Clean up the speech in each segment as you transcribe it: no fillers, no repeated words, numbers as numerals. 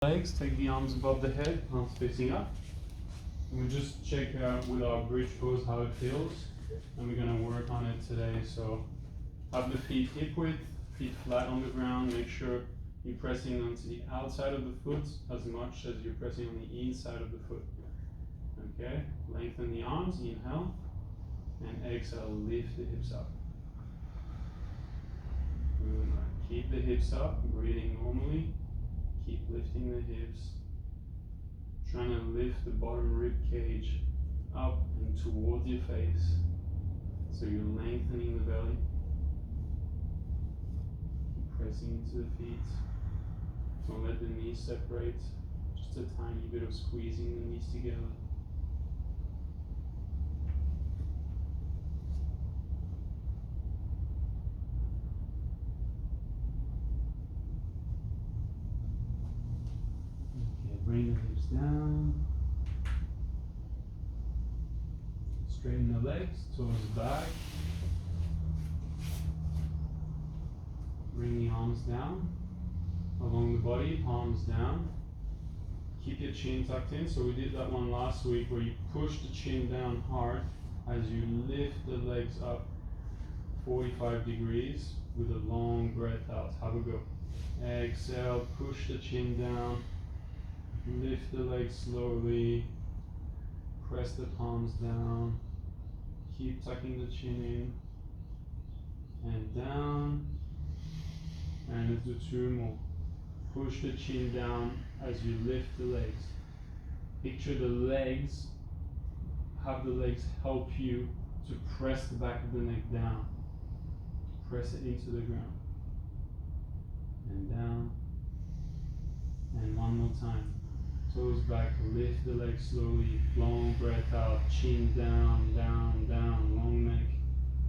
Legs, take the arms above the head, arms facing up. And we'll just check with our bridge pose how it feels, and we're gonna work on it today. So have the feet hip width, feet flat on the ground. Make sure you're pressing onto the outside of the foot as much as you're pressing on the inside of the foot. Okay, lengthen the arms, inhale, and exhale, lift the hips up. Good. Keep the hips up, breathing normally. Keep lifting the hips, trying to lift the bottom rib cage up and towards your face, so you're lengthening the belly. Keep pressing into the feet. Don't let the knees separate, just a tiny bit of squeezing the knees together. Bring the hips down. Straighten the legs, toes back. Bring the arms down along the body, palms down. Keep your chin tucked in. So we did that one last week where you push the chin down hard as you lift the legs up 45 degrees with a long breath out. Have a go. Exhale, push the chin down. Lift the legs slowly, press the palms down, keep tucking the chin in, and down, and let's do two more. Push the chin down as you lift the legs. Picture the legs, have the legs help you to press the back of the neck down. Press it into the ground, and down, and one more time. Toes back, lift the legs slowly, long breath out, chin down, down, down, long neck,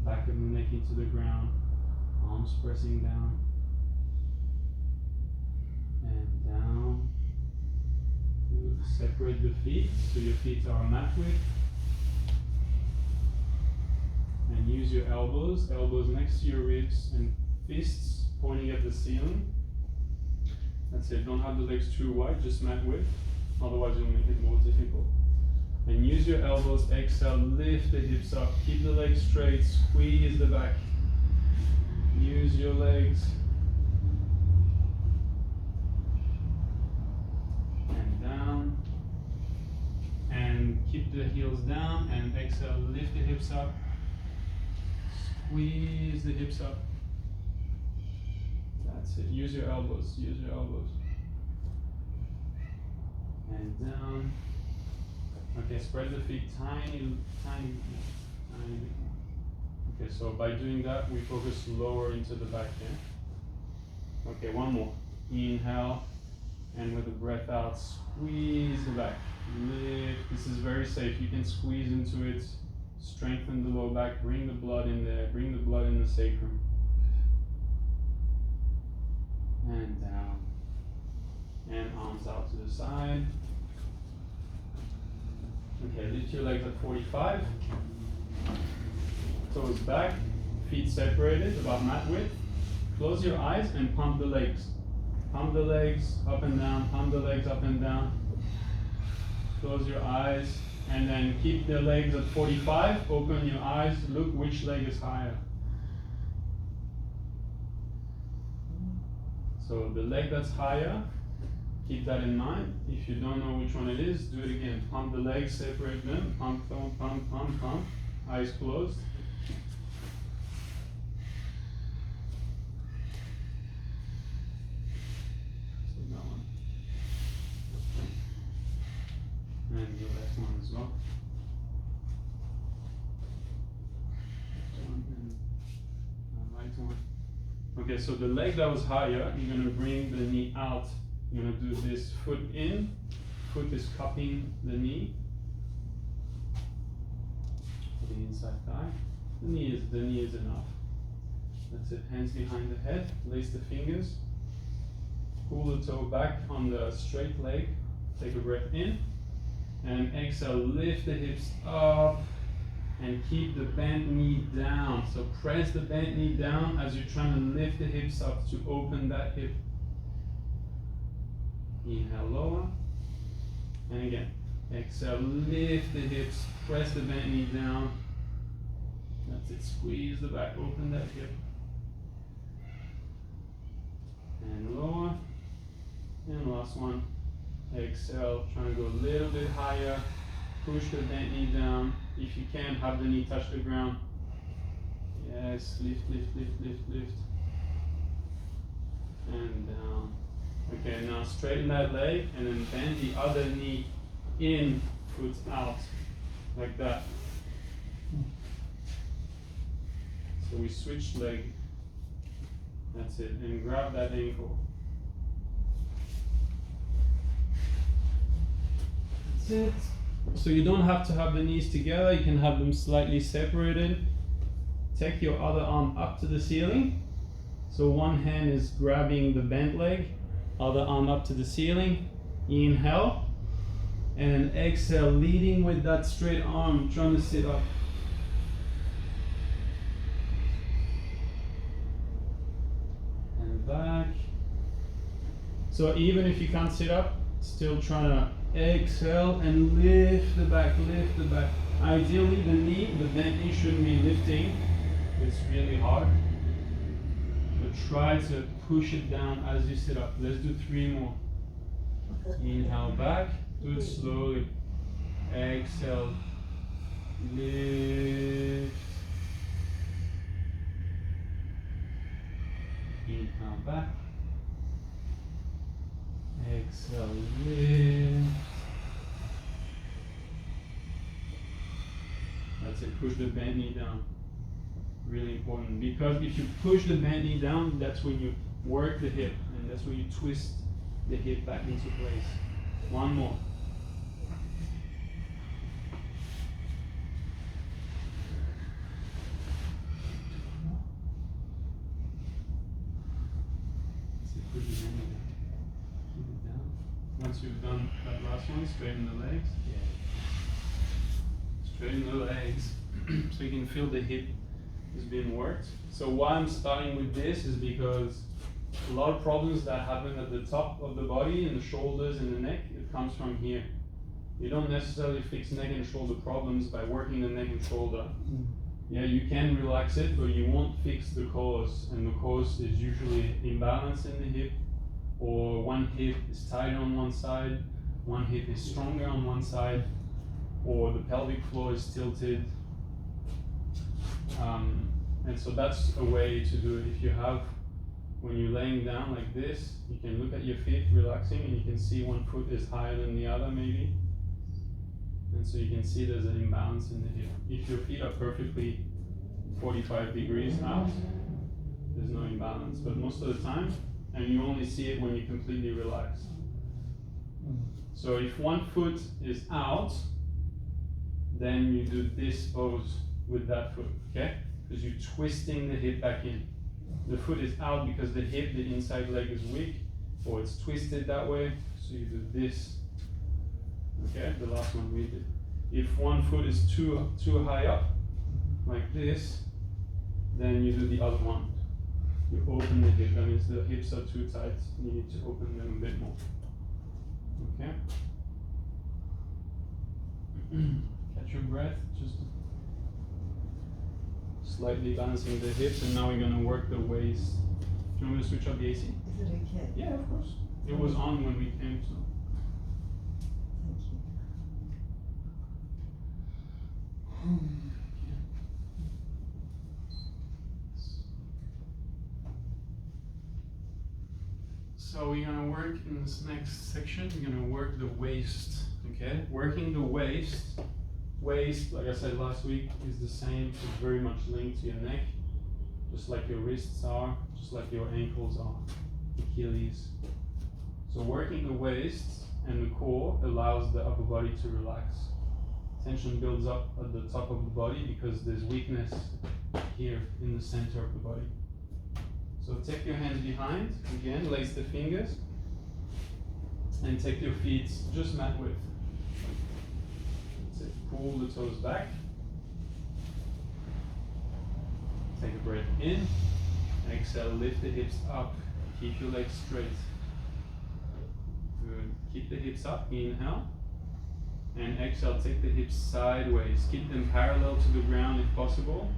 back of the neck into the ground, arms pressing down, and down. Good. Separate the feet, so your feet are mat width. And use your elbows next to your ribs, and fists pointing at the ceiling. That's it, don't have the legs too wide, just mat width. Otherwise you'll make it more difficult. And use your elbows, exhale, lift the hips up, keep the legs straight, squeeze the back. Use your legs. And down. And keep the heels down, and exhale, lift the hips up. Squeeze the hips up. That's it, use your elbows, use your elbows. And down. Okay, spread the feet tiny bit more. Okay, so by doing that, we focus lower into the back here. Okay, one more. Inhale, and with the breath out, squeeze the back. Lift. This is very safe. You can squeeze into it. Strengthen the low back. Bring the blood in there. Bring the blood in the sacrum. And down. And arms out to the side. Okay, lift your legs at 45. Toes back, feet separated, about mat width. Close your eyes and pump the legs. Pump the legs up and down, pump the legs up and down. Close your eyes, and then keep the legs at 45. Open your eyes, look which leg is higher. So the leg that's higher, keep that in mind. If you don't know which one it is, do it again. Pump the legs, separate them. Pump, pump, pump, pump, pump. Eyes closed. Take that one. And the left one as well. Left one and the right one. Okay, so the leg that was higher, you're going to bring the knee out. You're going to do this foot in, foot is cupping the knee, for the inside thigh. The knee is enough. That's it, hands behind the head, lace the fingers, pull the toe back on the straight leg, take a breath in, and exhale, lift the hips up, and keep the bent knee down. So press the bent knee down as you're trying to lift the hips up to open that hip. Inhale, lower. And again, exhale, lift the hips, press the bent knee down. That's it, squeeze the back, open that hip. And lower. And last one. Exhale, try to go a little bit higher. Push the bent knee down. If you can, have the knee touch the ground. Yes, lift, lift, lift, lift, lift. And down. Okay, now straighten that leg and then bend the other knee in, foot out. Like that. So we switch leg. That's it. And grab that ankle. That's it. So you don't have to have the knees together. You can have them slightly separated. Take your other arm up to the ceiling. So one hand is grabbing the bent leg, other arm up to the ceiling. Inhale. And exhale, leading with that straight arm, trying to sit up. And back. So even if you can't sit up, still trying to exhale and lift the back, lift the back. Ideally the bent knee shouldn't be lifting. It's really hard. But try to push it down as you sit up. Let's do 3 more. Inhale back, do it slowly. Exhale, lift. Inhale back. Exhale, lift. That's it, push the bent knee down. Really important, because if you push the bent knee down, that's when you work the hip, and that's when you twist the hip back into place. 1 more. Push the bent knee down. Keep it down. Once you've done that last one, straighten the legs. Straighten the legs so you can feel the hip is being worked. So why I'm starting with this is because a lot of problems that happen at the top of the body, in the shoulders and the neck, it comes from here. You don't necessarily fix neck and shoulder problems by working the neck and shoulder. Yeah, you can relax it, but you won't fix the cause, and the cause is usually imbalance in the hip, or one hip is tighter on one side, one hip is stronger on one side, or the pelvic floor is tilted. And so that's a way to do it. If you have, when you're laying down like this, you can look at your feet relaxing, and you can see one foot is higher than the other maybe. And so you can see there's an imbalance in the hip. If your feet are perfectly 45 degrees out, there's no imbalance. But most of the time, and you only see it when you completely relax. So if one foot is out, then you do this pose with that foot, okay? Because you're twisting the hip back in. The foot is out because the hip, the inside leg is weak, or it's twisted that way, so you do this. Okay, the last one we did. If one foot is too high up, like this, then you do the other one. You open the hip, that means the hips are too tight, you need to open them a bit more. Okay? Catch your breath, just slightly balancing the hips, and now we're going to work the waist. Do you want me to switch up the AC? Is it okay? Yeah, of course. It was on when we came, so. Thank you. So we're going to work in this next section, we're going to work the waist, okay? Working the waist, like I said last week, is the same. It's very much linked to your neck, just like your wrists are, just like your ankles are, Achilles. So working the waist and the core allows the upper body to relax. Tension builds up at the top of the body because there's weakness here in the center of the body. So take your hands behind, again, lace the fingers, and take your feet just mat width. That's it. Pull the toes back. Take a breath in. Exhale, lift the hips up. Keep your legs straight. Good. Keep the hips up, inhale. And exhale, take the hips sideways. Keep them parallel to the ground if possible.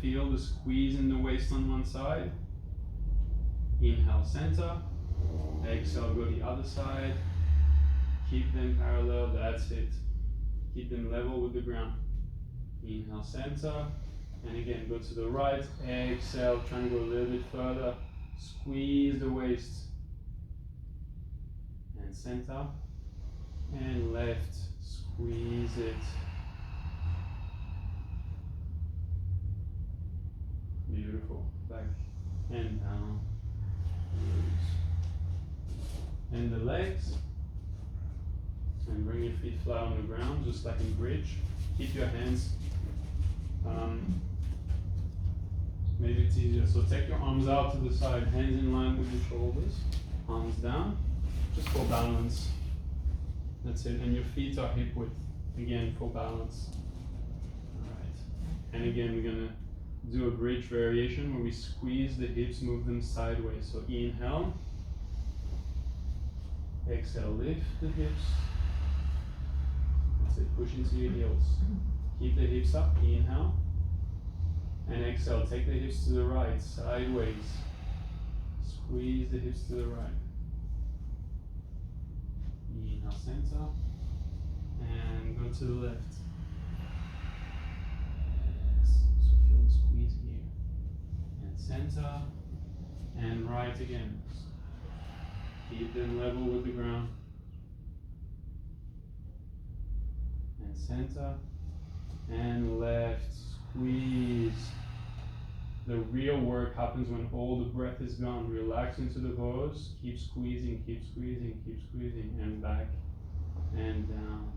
Feel the squeeze in the waist on one side. Inhale, center. Exhale, go the other side. Keep them parallel, that's it. Keep them level with the ground. Inhale, center. And again, go to the right. Exhale, try and go a little bit further. Squeeze the waist. And center. And left. Squeeze it. Beautiful. Back and down. And the legs. And bring your feet flat on the ground, just like in bridge. Keep your hands. Maybe it's easier. So take your arms out to the side, hands in line with your shoulders, arms down, just for balance. That's it. And your feet are hip width, again for balance. Alright. And again, we're gonna do a bridge variation where we squeeze the hips, move them sideways. So inhale, exhale, lift the hips. That's it, push into your heels. Keep the hips up, inhale. And exhale, take the hips to the right, sideways. Squeeze the hips to the right. Inhale, center. And go to the left. Yes. So feel the squeeze here. And center. And right again. Keep them level with the ground. And center. And left. Squeeze. The real work happens when all the breath is gone. Relax into the pose. Keep squeezing, keep squeezing, keep squeezing. And back and down.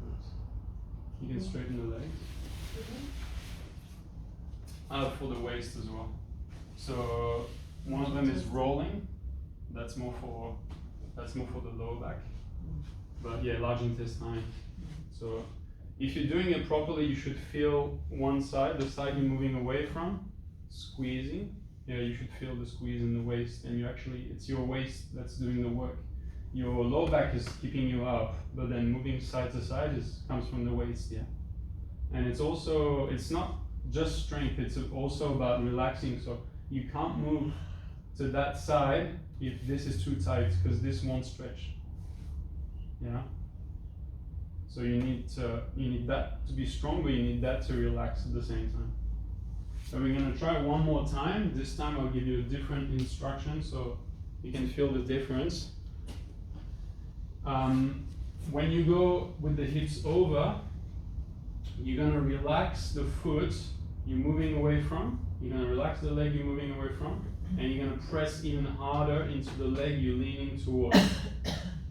Good. You can straighten the legs. For the waist as well. So one of them is rolling. That's more for the lower back. But yeah, large intestine. So if you're doing it properly, you should feel one side, the side you're moving away from, squeezing. Yeah, you should feel the squeeze in the waist, and it's your waist that's doing the work. Your lower back is keeping you up, but then moving side to side comes from the waist, yeah. And it's not just strength, it's also about relaxing. So you can't move to that side if this is too tight, because this won't stretch. Yeah. So you need that to be strong, but you need that to relax at the same time. So we're gonna try one more time. This time I'll give you a different instruction so you can feel the difference. When you go with the hips over, you're gonna relax the foot you're moving away from. You're gonna relax the leg you're moving away from, and you're gonna press even harder into the leg you're leaning towards.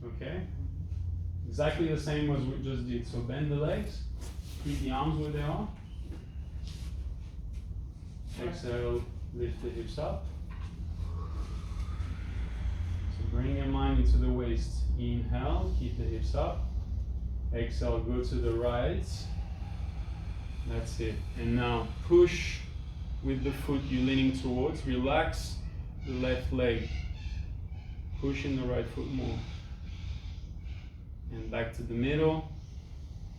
Okay? Exactly the same as we just did. So bend the legs, keep the arms where they are. Exhale, lift the hips up. So bring your mind into the waist. Inhale, keep the hips up. Exhale, go to the right. That's it. And now push with the foot you're leaning towards. Relax the left leg. Push in the right foot more. And back to the middle,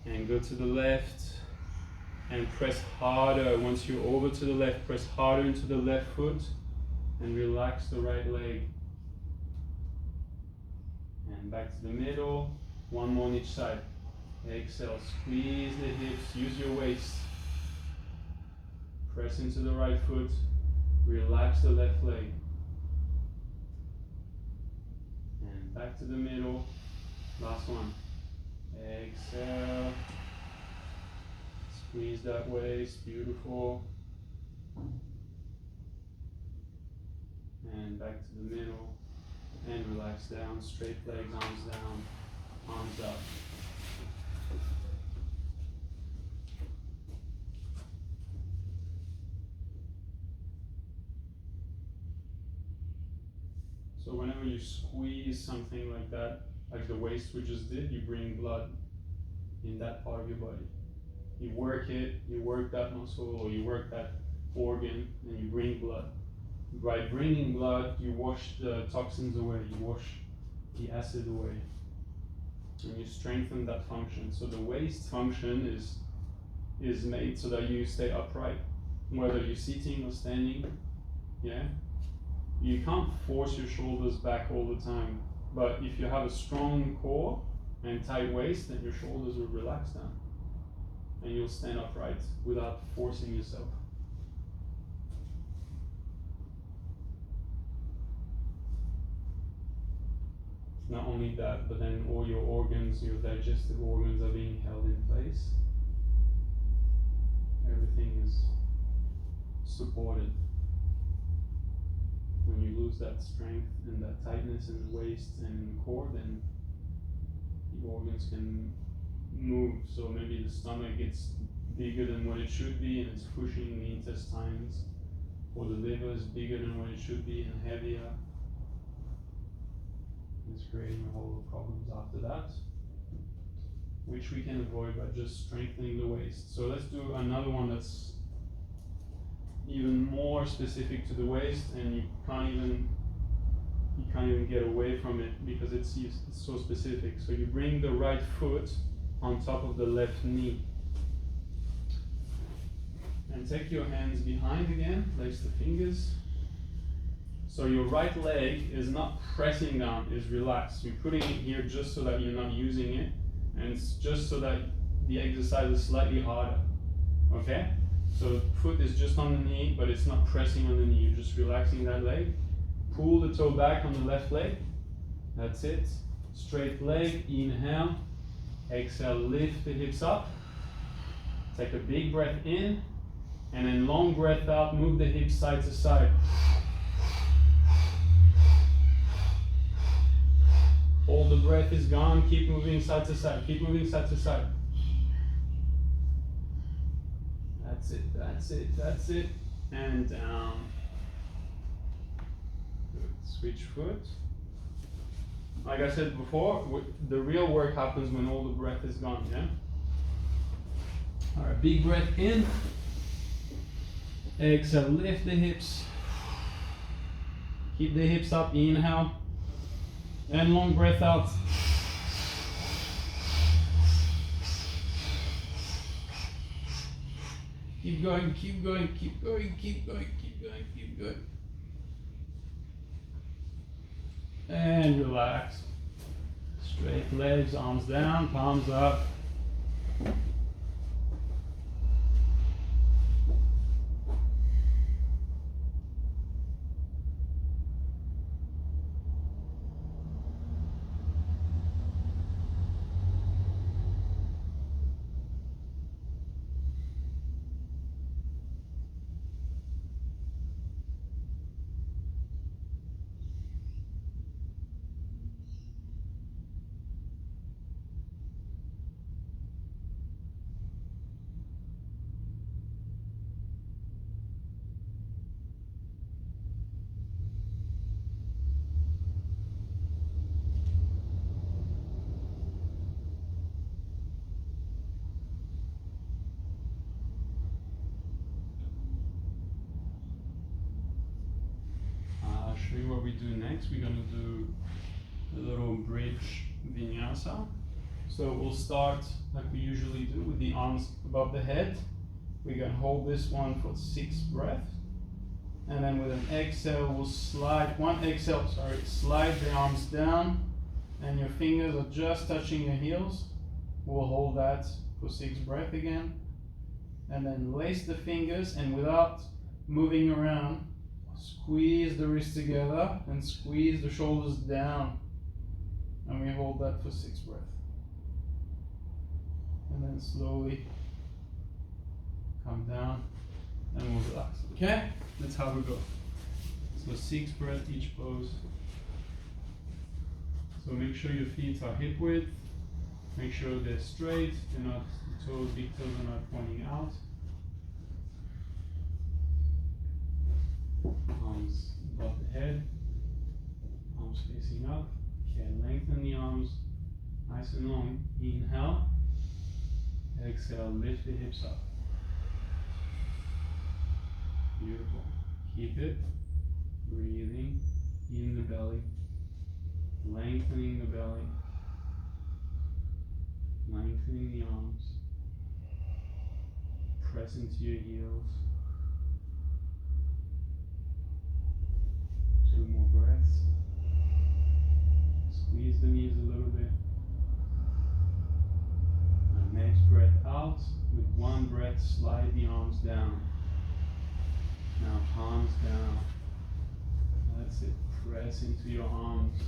and go to the left, and press harder. Once you're over to the left, press harder into the left foot, and relax the right leg. And back to the middle, one more on each side. Exhale, squeeze the hips, use your waist. Press into the right foot, relax the left leg. And back to the middle. Last one. Exhale. Squeeze that waist. Beautiful. And back to the middle. And relax down. Straight legs, arms down, arms up. So whenever you squeeze something like that, like the waist we just did, you bring blood in that part of your body. You work it, you work that muscle, or you work that organ, and you bring blood. By bringing blood, you wash the toxins away, you wash the acid away, and you strengthen that function. So the waist function is made so that you stay upright, whether you're sitting or standing. Yeah, you can't force your shoulders back all the time, but if you have a strong core and tight waist, then your shoulders will relax down, and you'll stand upright without forcing yourself. Not only that, but then all your organs, your digestive organs are being held in place. Everything is supported. When you lose that strength and that tightness in the waist and in the core, then the organs can move. So maybe the stomach gets bigger than what it should be and it's pushing the intestines, or the liver is bigger than what it should be and heavier. It's creating a whole lot of problems after that, which we can avoid by just strengthening the waist. So let's do another one that's even more specific to the waist, and you can't even get away from it because it's so specific. So you bring the right foot on top of the left knee, and take your hands behind again, place the fingers. So your right leg is not pressing down, is relaxed. You're putting it here just so that you're not using it, and it's just so that the exercise is slightly harder. Okay? So the foot is just on the knee, but it's not pressing on the knee. You're just relaxing that leg. Pull the toe back on the left leg. That's it. Straight leg, inhale. Exhale, lift the hips up. Take a big breath in, and then long breath out, move the hips side to side. All the breath is gone, keep moving side to side, keep moving side to side. That's it, that's it, that's it. And down. Good. Switch foot. Like I said before, the real work happens when all the breath is gone, yeah? Alright, big breath in. Exhale, lift the hips. Keep the hips up, inhale. And long breath out. Keep going, keep going, keep going, keep going, keep going, keep going. And relax. Straight legs, arms down, palms up. Show you what we do next. We're going to do a little bridge vinyasa. So we'll start like we usually do with the arms above the head. We're going to hold this one for 6 breaths. And then with an exhale, we'll slide, slide the arms down, and your fingers are just touching your heels. We'll hold that for 6 breaths again. And then lace the fingers, and without moving around, squeeze the wrists together and squeeze the shoulders down, and we hold that for 6 breaths. And then slowly come down and we'll relax. Okay? That's how we go. So 6 breaths each pose. So make sure your feet are hip width. Make sure they're straight. They're not, the big toes are not pointing out. Arms above the head, arms facing up. Okay, lengthen the arms nice and long. Inhale, exhale, lift the hips up. Beautiful. Keep it. Breathing in the belly, lengthening the belly, lengthening the arms, press into your heels. 2 more breaths. Squeeze the knees a little bit. And next breath out. With 1 breath, slide the arms down. Now palms down. That's it. Press into your arms.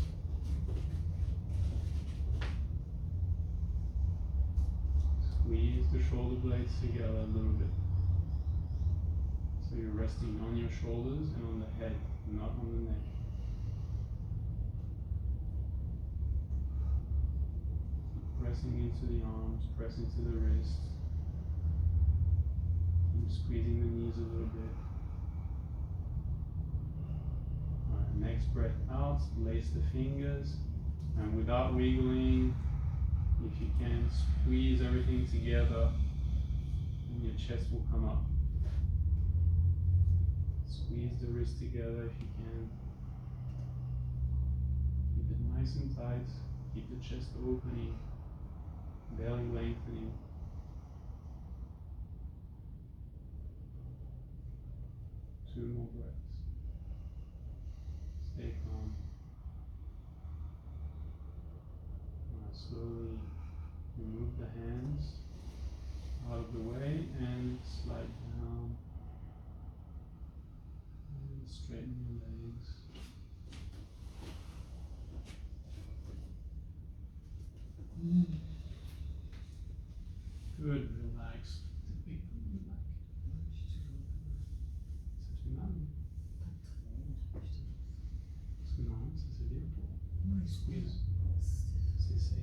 Squeeze the shoulder blades together a little bit. So you're resting on your shoulders and on the head, not on the neck. Pressing into the arms, press into the wrists. Keep squeezing the knees a little bit. Alright, next breath out, lace the fingers, and without wiggling, if you can, squeeze everything together, and your chest will come up. Squeeze the wrist together if you can. Keep it nice and tight. Keep the chest opening, belly lengthening. Two more breaths. Stay calm. Now slowly remove the hands out of the way and slide down. And straighten your legs. Good, relax. Non, ça c'est bien. Squeeze. C'est safe.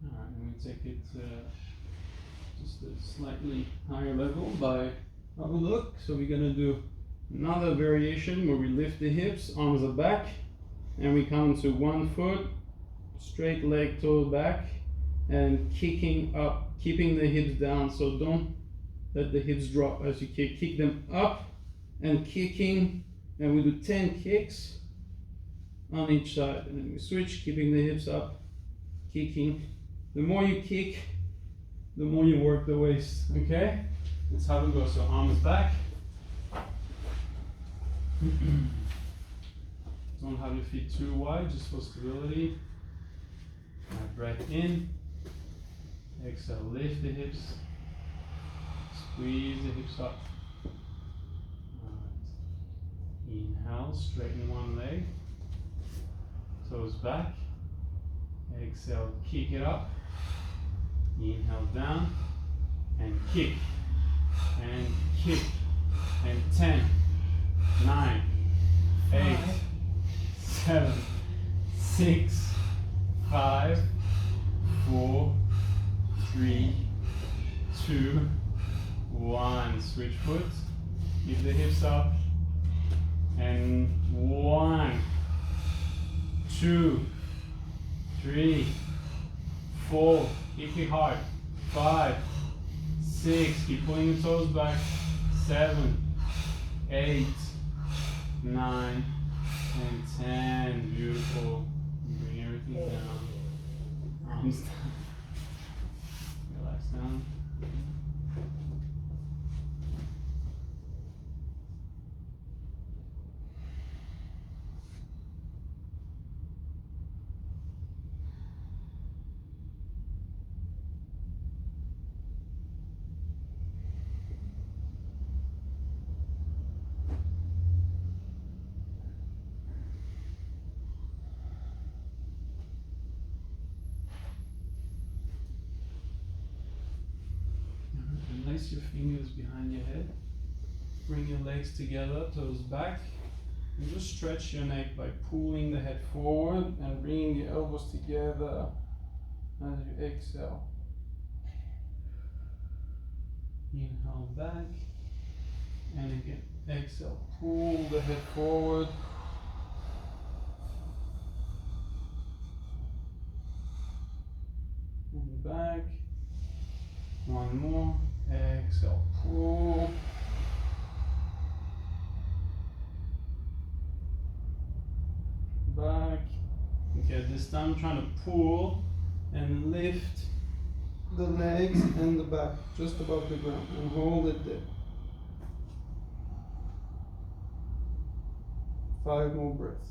Alright, and we take it just a slightly higher level by have a look. So we're gonna do another variation where we lift the hips, arms are back, and we come into 1 foot, straight leg, toe back, and kicking up, keeping the hips down. So don't let the hips drop as you kick them up and kicking, and we do 10 kicks on each side, and then we switch, keeping the hips up, kicking. The more you kick, the more you work the waist, okay? Let's have it go. So arms back. Don't have your feet too wide, just for stability. Right, breath in. Exhale, lift the hips. Squeeze the hips up. Right. Inhale, straighten one leg. Toes back. Exhale, kick it up. Inhale down and kick and kick and 10, 9, 8, 7, 6, 5, 4, 3, 2, 1. Switch foot. Keep the hips up. And 1, 2, 3, 4. Kick it hard. 5, 6. Keep pulling the toes back. 7, 8, 9, and 10. Beautiful. Bring everything down. Arms down. Relax down. Place your fingers behind your head. Bring your legs together, toes back. And just stretch your neck by pulling the head forward and bringing the elbows together as you exhale. Inhale back. And again, exhale. Pull the head forward. And back. One more. Exhale, pull. Back. Okay, this time trying to pull and lift the legs and the back just above the ground and hold it there. 5 more breaths.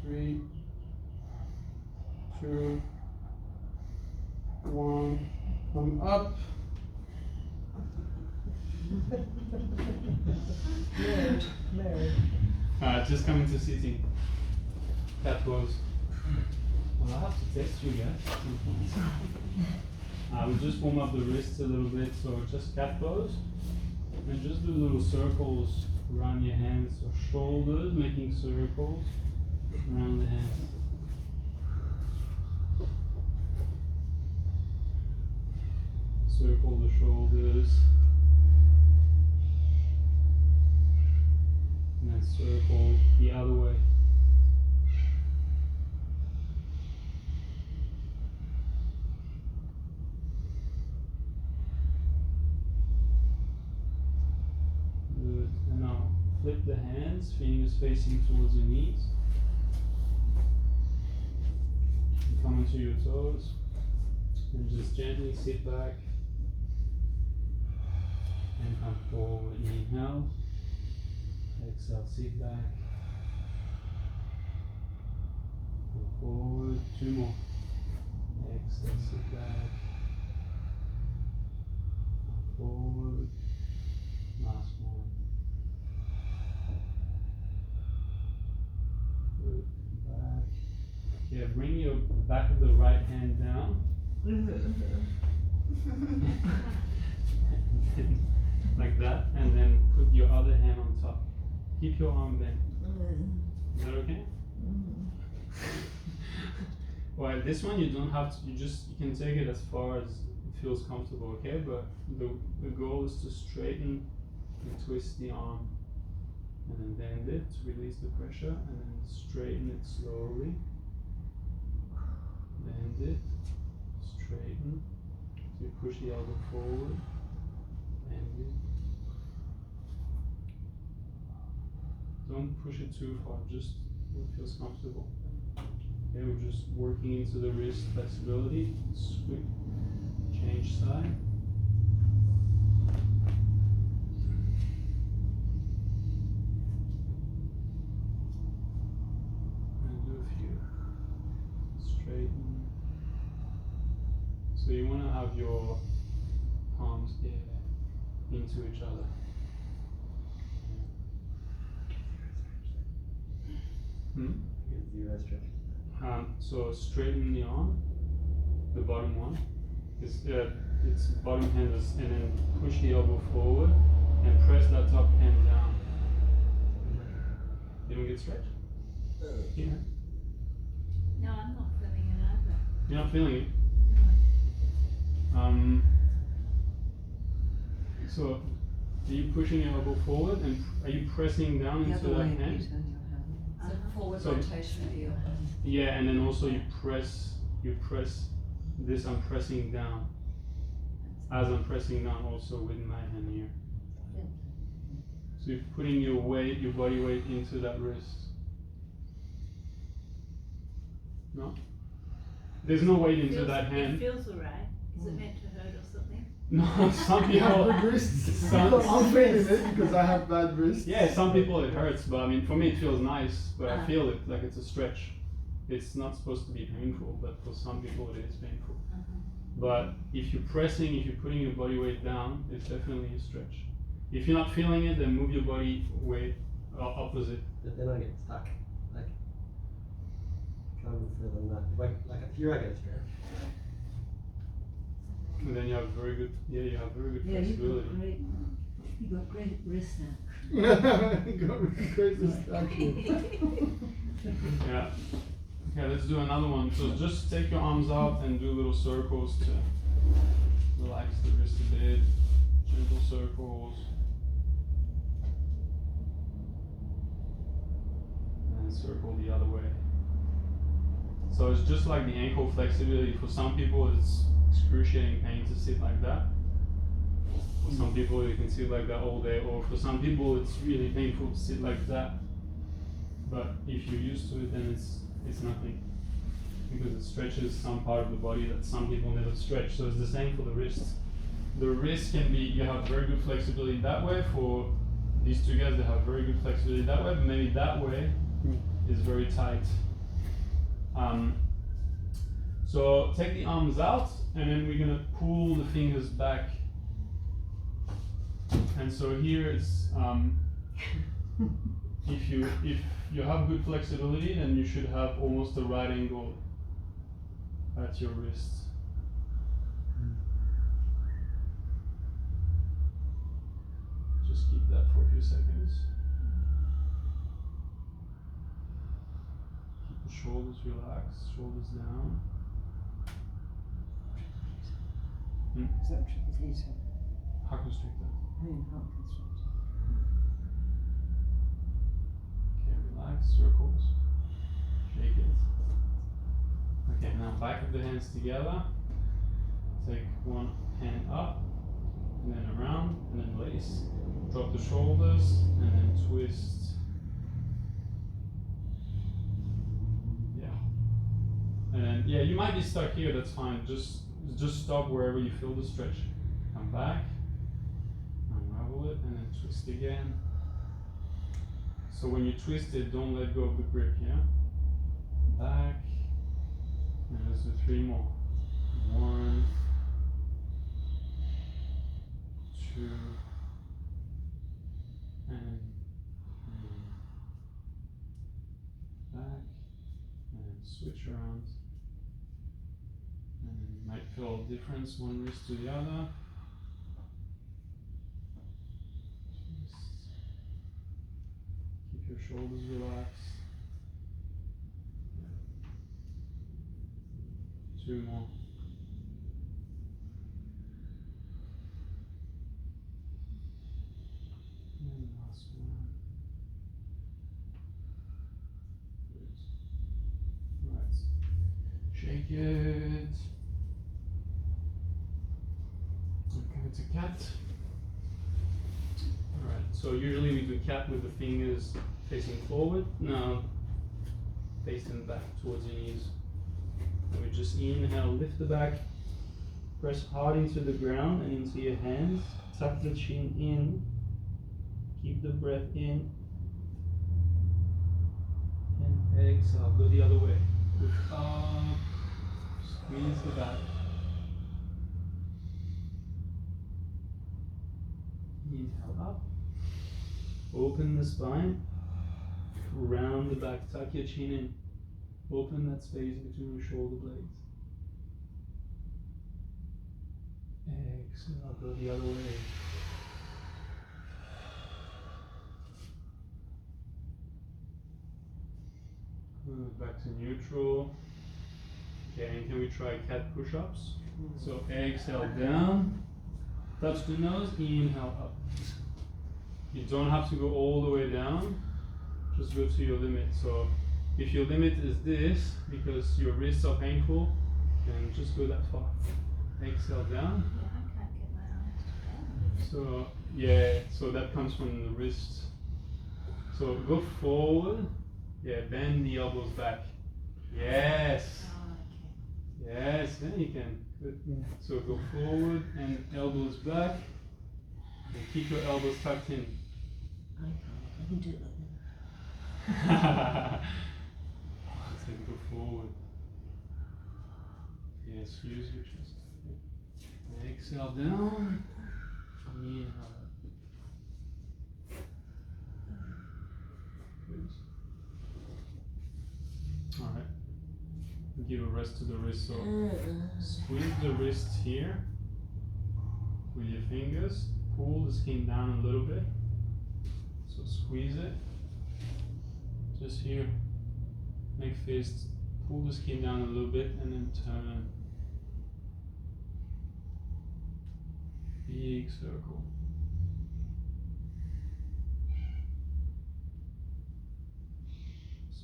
3, 2, 1, come up. Married. Just coming to sitting. Cat pose. Well, I have to test you guys. We'll just warm up the wrists a little bit, so just cat pose. And just do little circles around your hands or shoulders, making circles around the hands. Circle the shoulders. And then circle the other way. Good. And now flip the hands, fingers facing towards your knees. And come onto your toes. And just gently sit back. And come forward. Inhale. Exhale, sit back. Go forward. 2 more. Exhale, sit back. Come forward. Last one. Good. Back. Okay, bring your back of the right hand down. Like that, and then put your other hand on top. Keep your arm bent. Is that okay? Well, this one you don't have to, you can take it as far as it feels comfortable, okay? But the goal is to straighten and twist the arm. And then bend it to release the pressure, and then straighten it slowly. Bend it, straighten. So you push the elbow forward. Bend it. Don't push it too far, just what feels comfortable. Okay, we're just working into the wrist flexibility. Switch, change side. And do a few. Straighten. So you want to have your palms into each other. Zero stretch. So straighten the arm, the bottom one. It's bottom hand, and then push the elbow forward and press that top hand down. You don't get stretched? Yeah. No, I'm not feeling it either. You're not feeling it? No. So are you pushing your elbow forward, and are you pressing down into that hand? So forward So- rotation of your hand. Yeah, and then also you press this, I'm pressing down. As I'm pressing down also with my hand here. Yeah. So you're putting your weight, your body weight into that wrist. No? there's no weight into Feels- that hand. It feels alright. Is it meant to hurt or something? No, some You have people. good wrists. Some- I'm feeling it because I have bad wrists. Yeah, some people it hurts, but I mean, for me it feels nice. But I Ah. feel it like it's a stretch. It's not supposed to be painful, but for some people it is painful. But if you're pressing, if you're putting your body weight down, it's definitely a stretch. If you're not feeling it, then move your body weight opposite. But then I get stuck. Like, can't move further than that. If I, like here I get a stretch. And then you have very good, you have very good Yeah, you've flexibility. got great, you've got great wrist action. Got really great distraction. Yeah. Okay, let's do another one. So just take your arms out and do little circles to relax the wrist a bit. Gentle circles. And circle the other way. So it's just like the ankle flexibility. For some people it's excruciating pain to sit like that. For some people you can sit like that all day, or for some people it's really painful to sit like that. But if you're used to it, then it's nothing, because it stretches some part of the body that some people never stretch. So it's the same for the wrist. The wrist can be, you have very good flexibility that way. For these two guys, they have very good flexibility that way, but maybe that way is very tight. So take the arms out, and then we're gonna pull the fingers back. And so here it's if you have good flexibility, then you should have almost a right angle at your wrist. Just keep that for a few seconds. Keep the shoulders relaxed, shoulders down. Is that trapezius? Hack constrictor. I mean, heart constrictor. Okay, relax, circles. Shake it. Okay, now back of the hands together. Take one hand up, and then around, and then lace. Drop the shoulders, and then twist. Yeah. And then, yeah, you might be stuck here, that's fine. Just stop wherever you feel the stretch. Come back, unravel it, and then twist again. So when you twist it, don't let go of the grip, yeah? Back, and let's do 3 more. 1, 2, and 3. Back, and switch around. And you might feel a difference one wrist to the other. Twist. Keep your shoulders relaxed. 2 more. And last one. Good. Right. Shake it. Okay, it's a cat. Alright, so usually we do cat with the fingers facing forward. Now facing back towards your knees. And we just inhale, lift the back, press hard into the ground and into your hands, tuck the chin in, keep the breath in, and exhale, go the other way. Push up, squeeze the back. Inhale up, open the spine, round the back, tuck your chin in. Open that space between your shoulder blades. Exhale, go the other way. Good, back to neutral. Okay, and can we try cat push-ups? So exhale down, touch the nose, inhale up. You don't have to go all the way down, just go to your limit. So if your limit is this, because your wrists are painful, then just go that far. Exhale down. Yeah, I can't get my arms to bend. So, yeah, so that comes from the wrist. So go forward. Yeah, bend the elbows back. Yes. Oh, Yes, then you can. Good. So go forward and elbows back. And keep your elbows tucked in. I can't. I can do it like So go forward. Yes, use your chest. Exhale down. Inhale. Good. Alright. Give a rest to the wrist. So squeeze the wrist here with your fingers. Pull the skin down a little bit. So squeeze it. Just here. Make fist. Pull the skin down a little bit and then turn. Big circle.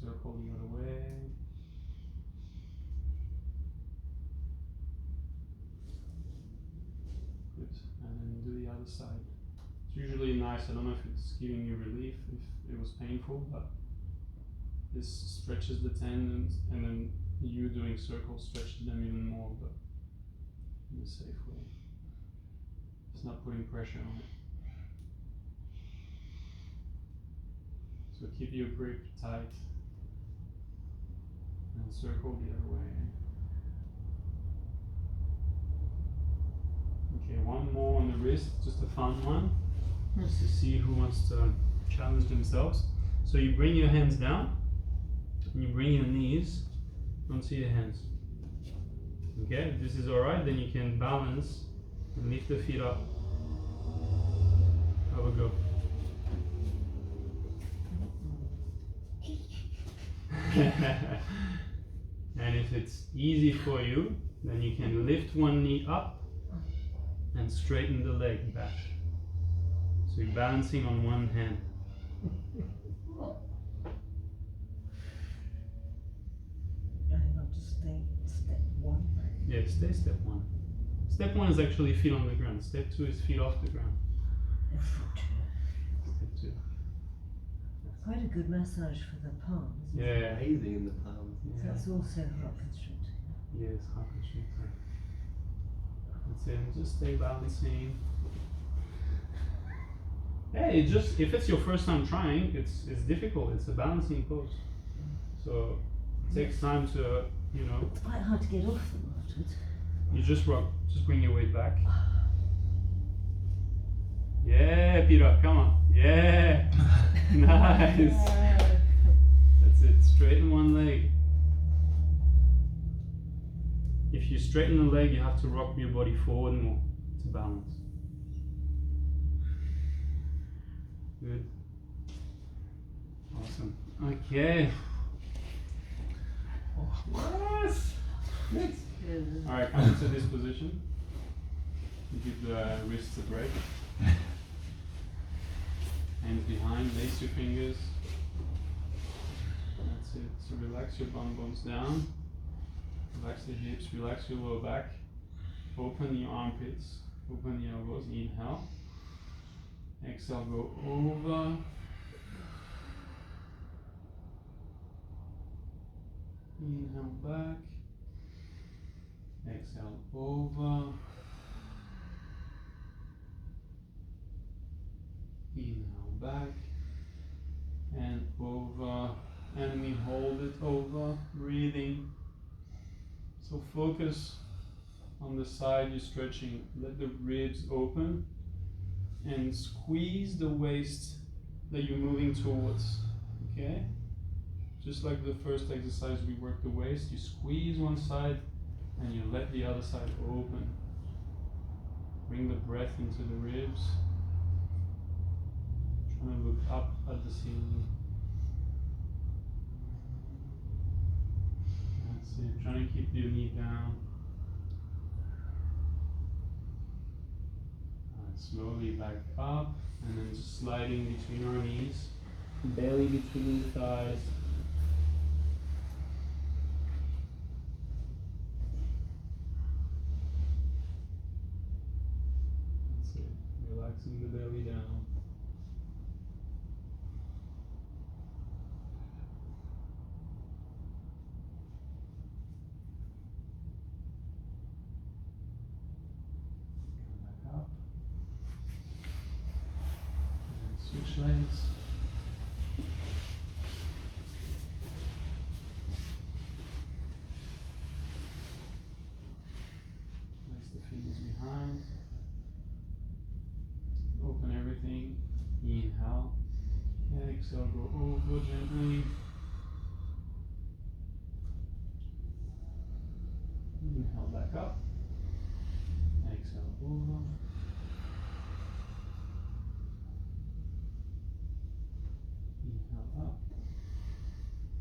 Circle the other way. Good. And then do the other side. It's usually nice. I don't know if it's giving you relief, if it was painful, but this stretches the tendons, and then you doing circles stretches them even more, but in a safe way. It's not putting pressure on it. So keep your grip tight and circle the other way. Okay, one more on the wrist, just a fun one. Just to see who wants to challenge themselves. So you bring your hands down, and you bring your knees onto your hands. Okay, if this is alright, then you can balance and lift the feet up. Have a go. And if it's easy for you, then you can lift one knee up and straighten the leg back. So you're balancing on one hand. I think I'll just stay step one. Yeah, stay step one. Step one is actually feet on the ground. Step two is feet off the ground. And foot. Step two. Quite a good massage for the palms. Isn't it? Yeah. Amazing in the palms. Yeah. That's also heart constricting. Yes, heart constrictor. That's it. And just stay balancing. Hey, if it's your first time trying, it's difficult. It's a balancing pose. So it takes time to, It's quite hard to get off them afterwards. you just rock. Just bring your weight back. Yeah, Peter, come on. Yeah. Nice. That's it. Straighten one leg. If you straighten the leg, you have to rock your body forward more to balance. Good. Awesome. Okay. Yes. Next. Alright, come into this position. You give the wrists a break. Hands behind, lace your fingers. That's it. So relax your bum bones down. Relax the hips, relax your lower back. Open your armpits, open your elbows. Inhale. Exhale, go over. Inhale back. Exhale over. Inhale back. And over. And we hold it over, breathing. So focus on the side you're stretching. Let the ribs open. And squeeze the waist that you're moving towards, okay? Just like the first exercise, we work the waist. You squeeze one side and you let the other side open. Bring the breath into the ribs. Trying to look up at the ceiling. That's it. Trying to keep your knee down. Slowly back up, and then just sliding between our knees, belly between the thighs. That's it. Relaxing the belly down. Switch legs. Place the fingers behind. Open everything. Inhale. Exhale, go over gently. Inhale back up. Exhale over. Inhale up.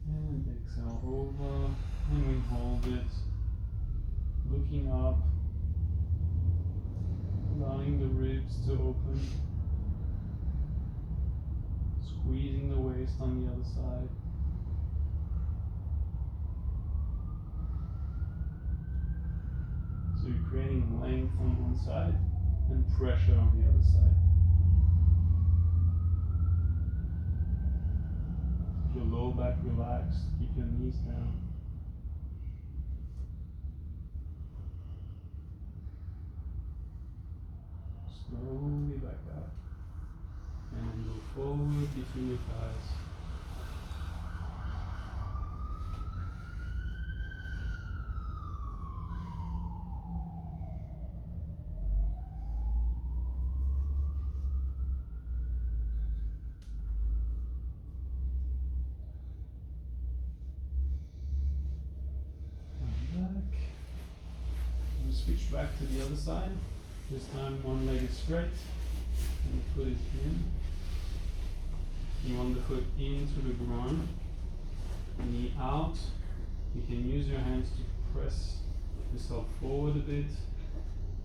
And exhale over. And we hold it. Looking up. Allowing the ribs to open. Squeezing the waist on the other side. So you're creating length on one side and pressure on the other side. Keep your low back relaxed, keep your knees down. Slowly back up. And then go forward between your thighs. Switch back to the other side. This time one leg is straight and the foot is in. You want the foot into the ground, knee out. You can use your hands to press yourself forward a bit,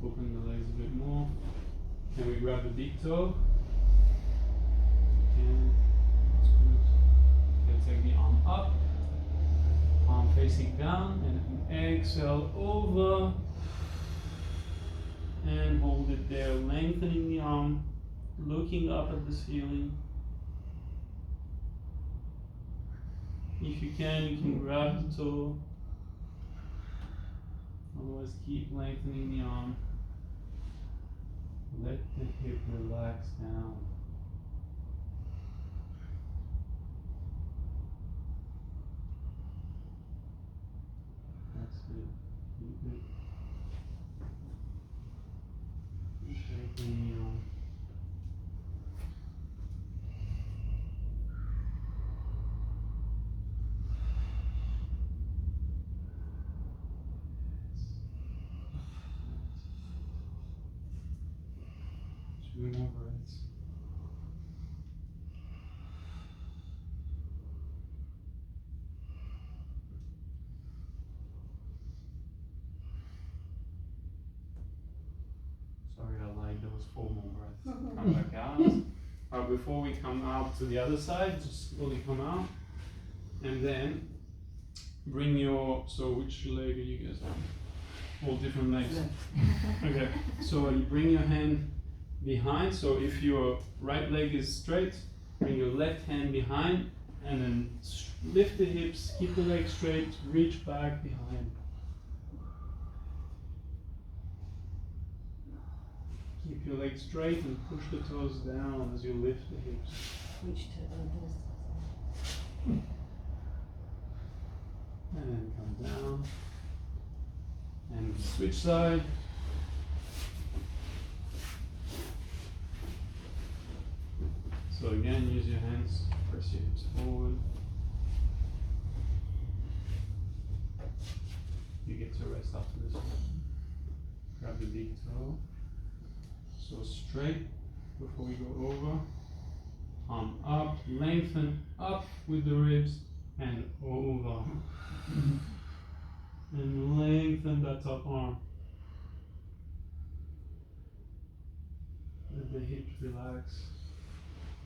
open the legs a bit more. Can we grab the big toe? And that's good. Okay, take the arm up, palm facing down, and exhale over. And hold it there, lengthening the arm, looking up at the ceiling. If you can grab the toe. Otherwise, keep lengthening the arm. Let the hip relax down. That's good. Keep it. Strengthening the arm. Two more breaths. Sorry, I lied. There was 4 more breaths. Come back out. Before we come out to the other side, just slowly come out, and then bring your. So which leg are you guys on? All different legs. Okay. So you bring your hand behind. So if your right leg is straight, bring your left hand behind, and then lift the hips. Keep the leg straight. Reach back behind. Keep your legs straight and push the toes down as you lift the hips. Which And then come down. And switch side. So again, use your hands, press your hips forward. You get to rest after this one. Grab the big toe. So straight before we go over. Arm up, lengthen up with the ribs and over. And lengthen that top arm. Let the hips relax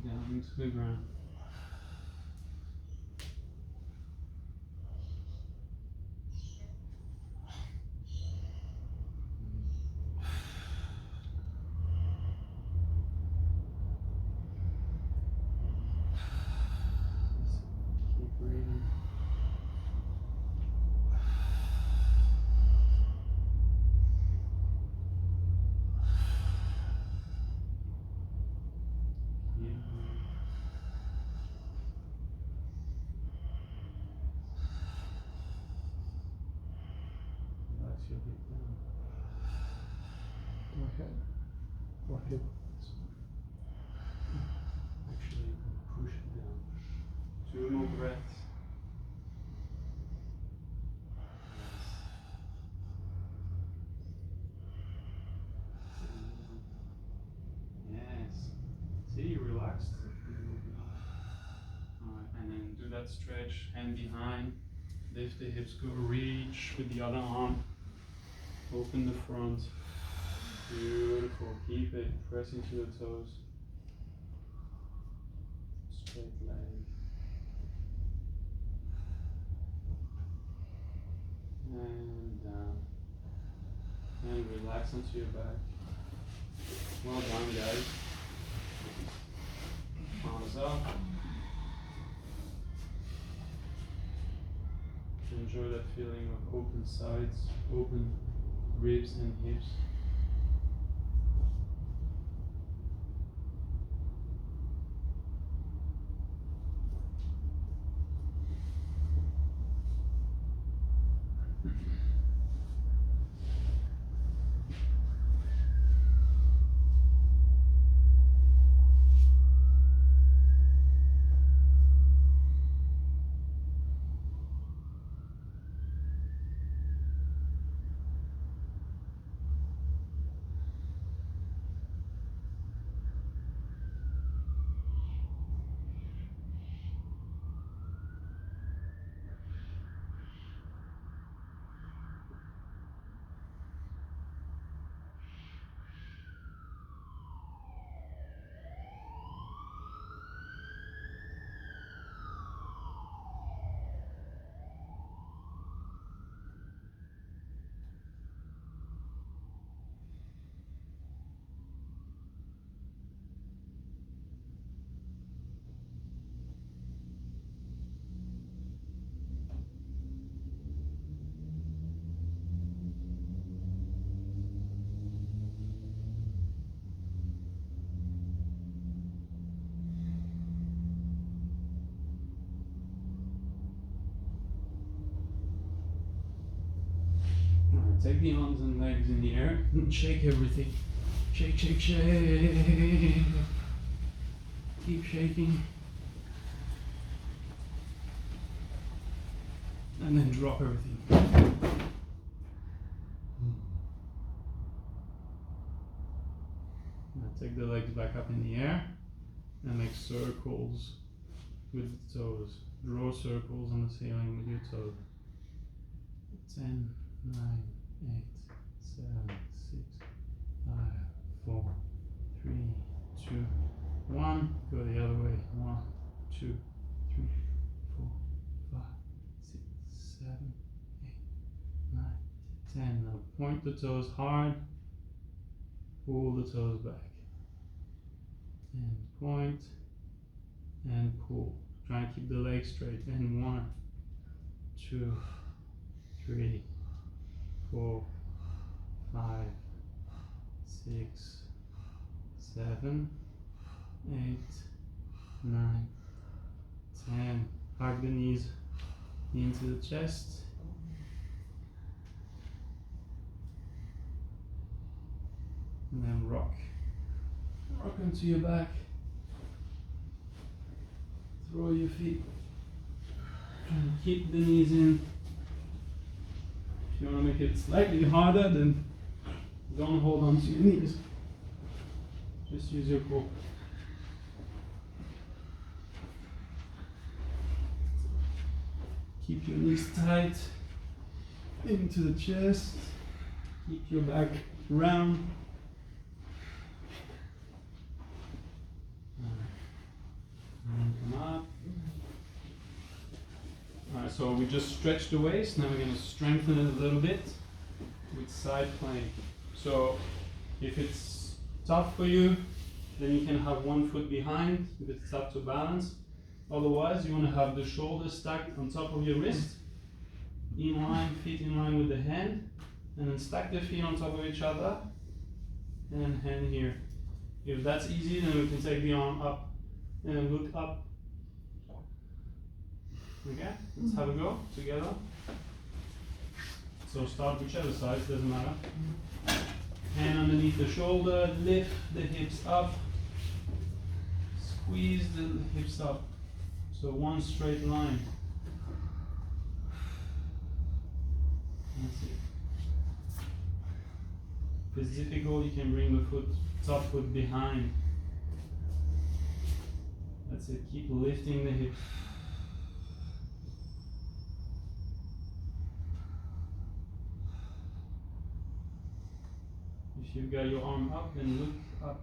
down into the ground. Keep breathing. Keep breathing. Or hip. Actually, you can push it down. 2 more breaths. Yes. See, you relaxed. Alright, and then do that stretch, hand behind, lift the hips, go reach with the other arm, open the front. Beautiful, keep it, press into the toes. Straight leg. And down. And relax onto your back. Well done, guys. Arms up. Enjoy that feeling of open sides, open ribs and hips. Take the arms and legs in the air and shake everything. Shake, shake, shake. Keep shaking. And then drop everything. Now take the legs back up in the air and make circles with the toes. Draw circles on the ceiling with your toes. 10, 9, 8, 7, 6, 5, 4, 3, 2, 1. Go the other way. 1, 2, 3, 4, 5, 6, 7, 8, 9, 10. Now point the toes hard. Pull the toes back. And point and pull. Try and keep the legs straight. And 1, 2, 3, 4, 5, 6, 7, 8, 9, 10. Hug the knees into the chest. And then rock. Rock onto your back. Throw your feet. Try and keep the knees in. If you want to make it slightly harder, then don't hold on to your knees. Just use your core. Keep your knees tight into the chest. Keep your back round. And come up. Alright, so we just stretched the waist. Now we're going to strengthen it a little bit with side plank. So if it's tough for you, then you can have one foot behind if it's tough to balance. Otherwise, you want to have the shoulders stacked on top of your wrist, in line, feet in line with the hand, and then stack the feet on top of each other, and hand here. If that's easy, then we can take the arm up and look up. Okay, let's have a go together. So start whichever side, doesn't matter. Hand underneath the shoulder, lift the hips up, squeeze the hips up. So one straight line. That's it. If it's difficult, you can bring the top foot behind. That's it, keep lifting the hips. If you've got your arm up, then look up.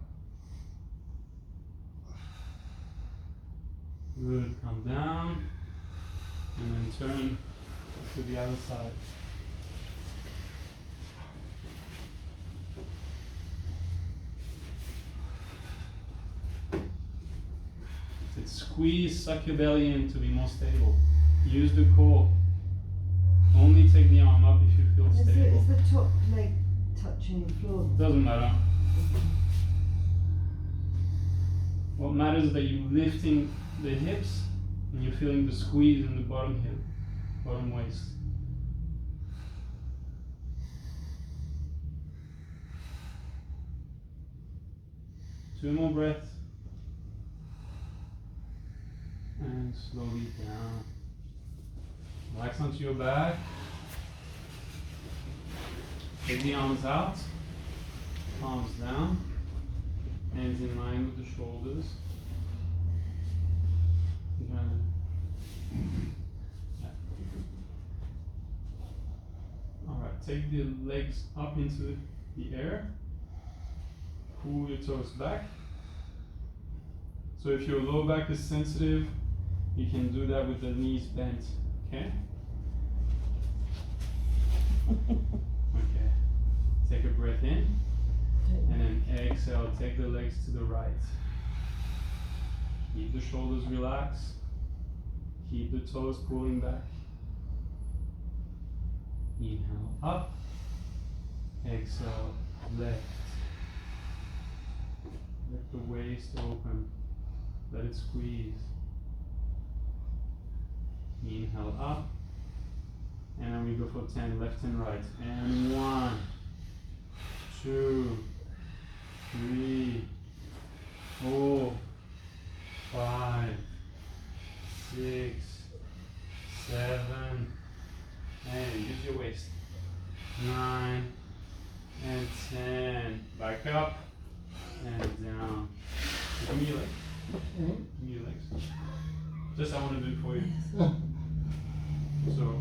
Good, come down, and then turn to the other side. Squeeze, suck your belly in to be more stable. Use the core. Only take the arm up if you feel stable. Is the top leg touching the floor? Doesn't matter. What matters is that you're lifting the hips and you're feeling the squeeze in the bottom hip, bottom waist. Two more breaths. And slowly down. Relax onto your back. Take the arms out. Palms down. Hands in line with the shoulders. Alright, take the legs up into the air. Pull your toes back. So if your lower back is sensitive, you can do that with the knees bent, okay? Okay. Take a breath in, and then exhale, take the legs to the right. Keep the shoulders relaxed. Keep the toes pulling back. Inhale up, exhale left. Let the waist open, let it squeeze. Inhale up, and then we go for 10, left and right. And 1, 2, 3, 4, 5, 6, 7, and use your waist. 9 and 10. Back up and down. Give me your legs. Give me your legs. Just I want to do it for you. So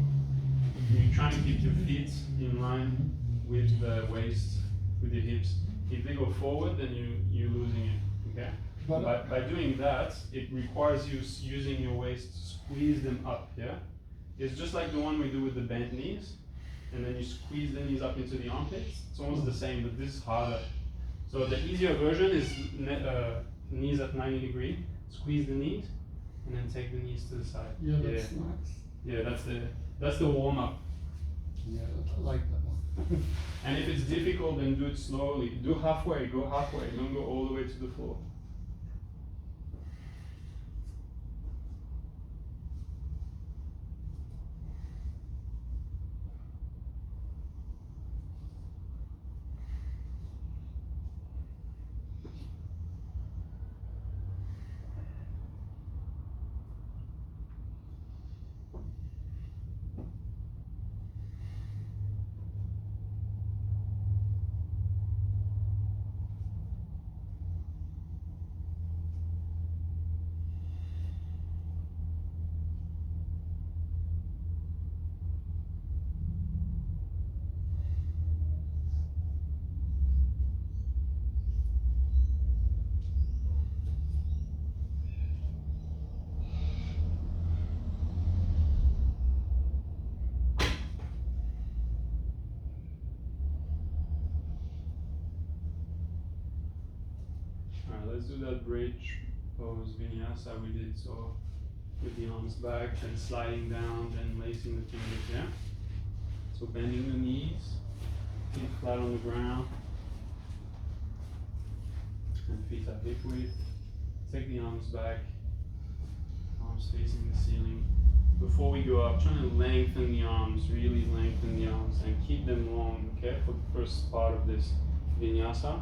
you're trying to keep your feet in line with the waist, with your hips. If they go forward, then you're losing it. Okay. But By doing that, it requires you using your waist to squeeze them up. Yeah. It's just like the one we do with the bent knees, and then you squeeze the knees up into the armpits. It's almost the same, but this is harder. So the easier version is knees at 90 degrees. Squeeze the knees, and then take the knees to the side. yeah, that's nice. Yeah, that's the warm up. Yeah, I like that one. And if it's difficult, then do it slowly. Do halfway, go halfway. Don't go all the way to the floor. Let's do that bridge pose vinyasa we did. So with the arms back, then sliding down, then lacing the fingers, yeah? So bending the knees, feet flat on the ground, and feet at hip width. Take the arms back, arms facing the ceiling. Before we go up, trying to lengthen the arms, really lengthen the arms, and keep them long, okay, for the first part of this. Vinyasa.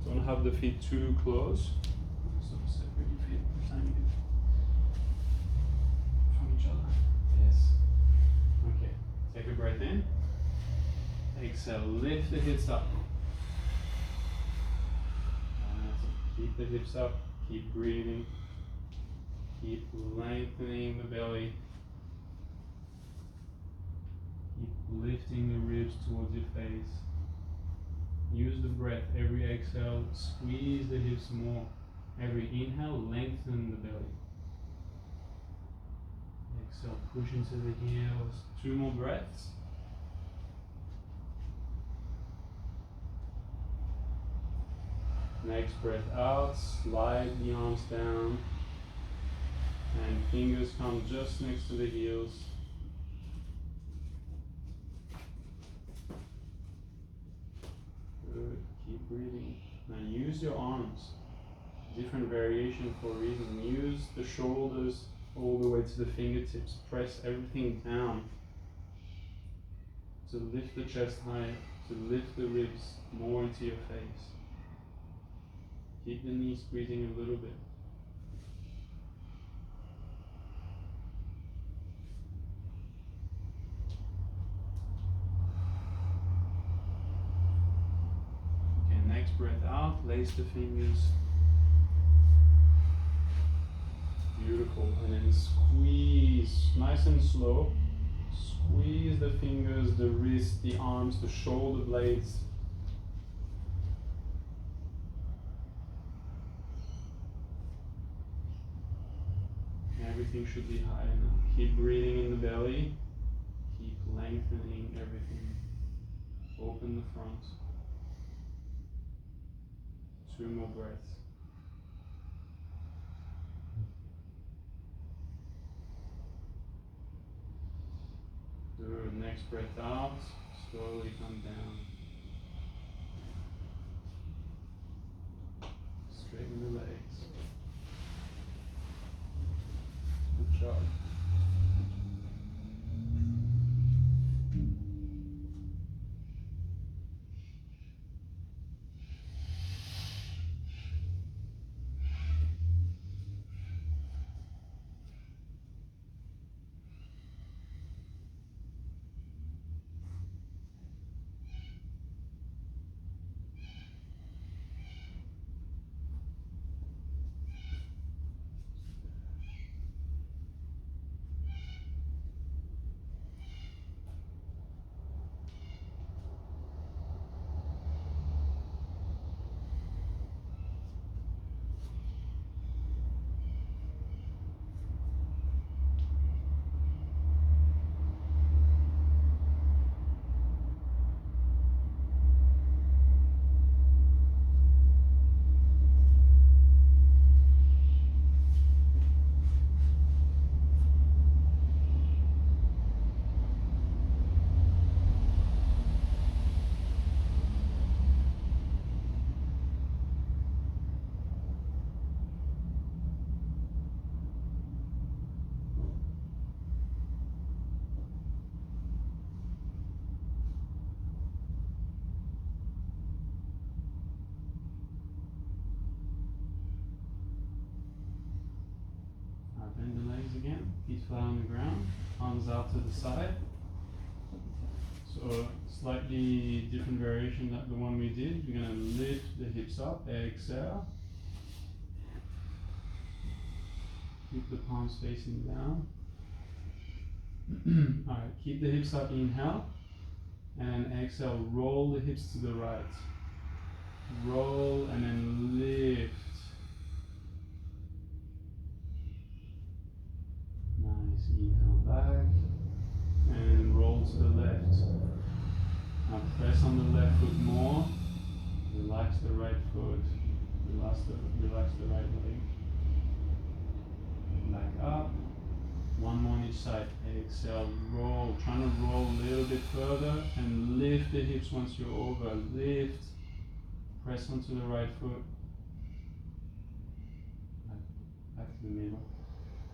Don't have the feet too close. So separate your feet a tiny bit from each other. Yes. Okay. Take a breath in. Exhale. Lift the hips up. Keep the hips up. Keep breathing. Keep lengthening the belly. Keep lifting the ribs towards your face. Use the breath. Every exhale, squeeze the hips more. Every inhale, lengthen the belly. Exhale, push into the heels. 2 more breaths. Next breath out, slide the arms down. And fingers come just next to the heels. Good. Keep breathing. Now use your arms. Different variation for a reason. Use the shoulders all the way to the fingertips. Press everything down to lift the chest higher, to lift the ribs more into your face. Keep the knees squeezing a little bit. Next breath out, lace the fingers. Beautiful. And then squeeze, nice and slow. Squeeze the fingers, the wrist, the arms, the shoulder blades. Everything should be high enough. Keep breathing in the belly. Keep lengthening everything. Open the front. 2 more breaths. Good. Next breath out. Slowly come down. Straighten the legs. Good job. Bend the legs again, feet flat on the ground, arms out to the side. So slightly different variation than the one we did. You're going to lift the hips up, exhale. Keep the palms facing down. Alright, keep the hips up, inhale. And exhale, roll the hips to the right. Roll and then lift. Nice, inhale back and roll to the left. Now press on the left foot more, relax the right foot, relax the right leg. Back up, one more on each side. Exhale, roll, trying to roll a little bit further and lift the hips once you're over. Lift, press onto the right foot. Back to the middle.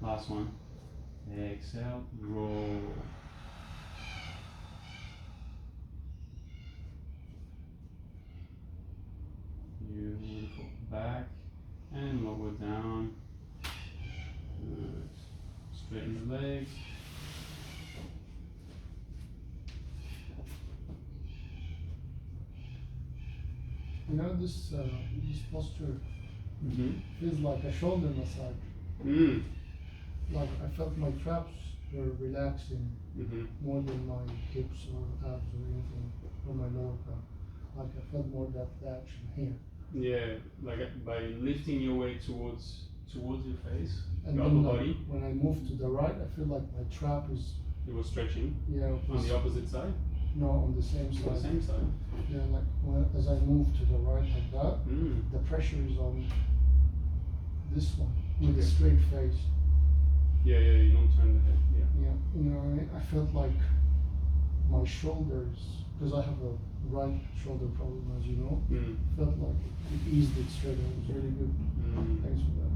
Last one. Exhale, roll. Beautiful. Back and lower down. Good. Straighten the legs. You know, this posture Mm-hmm. feels like a shoulder massage. Mm. Like I felt my traps were relaxing Mm-hmm. more than my hips or abs or anything, or my lower back. Like I felt more that action here. Yeah, like by lifting your weight towards your face, And your then upper like, body, when I move to the right, I feel like my trap is, it was stretching yeah, on the opposite side, no, on the same on side. the same side. Yeah, like as I move to the right like that, Mm. the pressure is on this one with a Okay. straight face. Yeah, you don't turn the head. Yeah. Yeah, you know, I felt like my shoulders, because I have a right shoulder problem, as you know, Mm. felt like it eased it straight. It was really good. Mm. Thanks for that.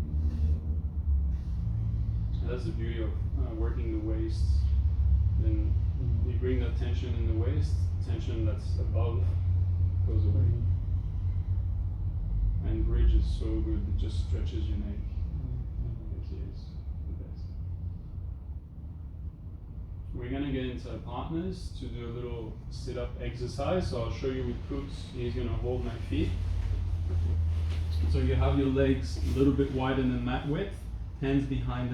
That's the beauty of working the waist. Then you bring that tension in the waist, tension that's above goes away. And bridge is so good, it just stretches your neck. It is the best. We're gonna get into partners to do a little sit-up exercise. So I'll show you with Cooks. He's gonna hold my feet. So you have your legs a little bit wider than mat width, hands behind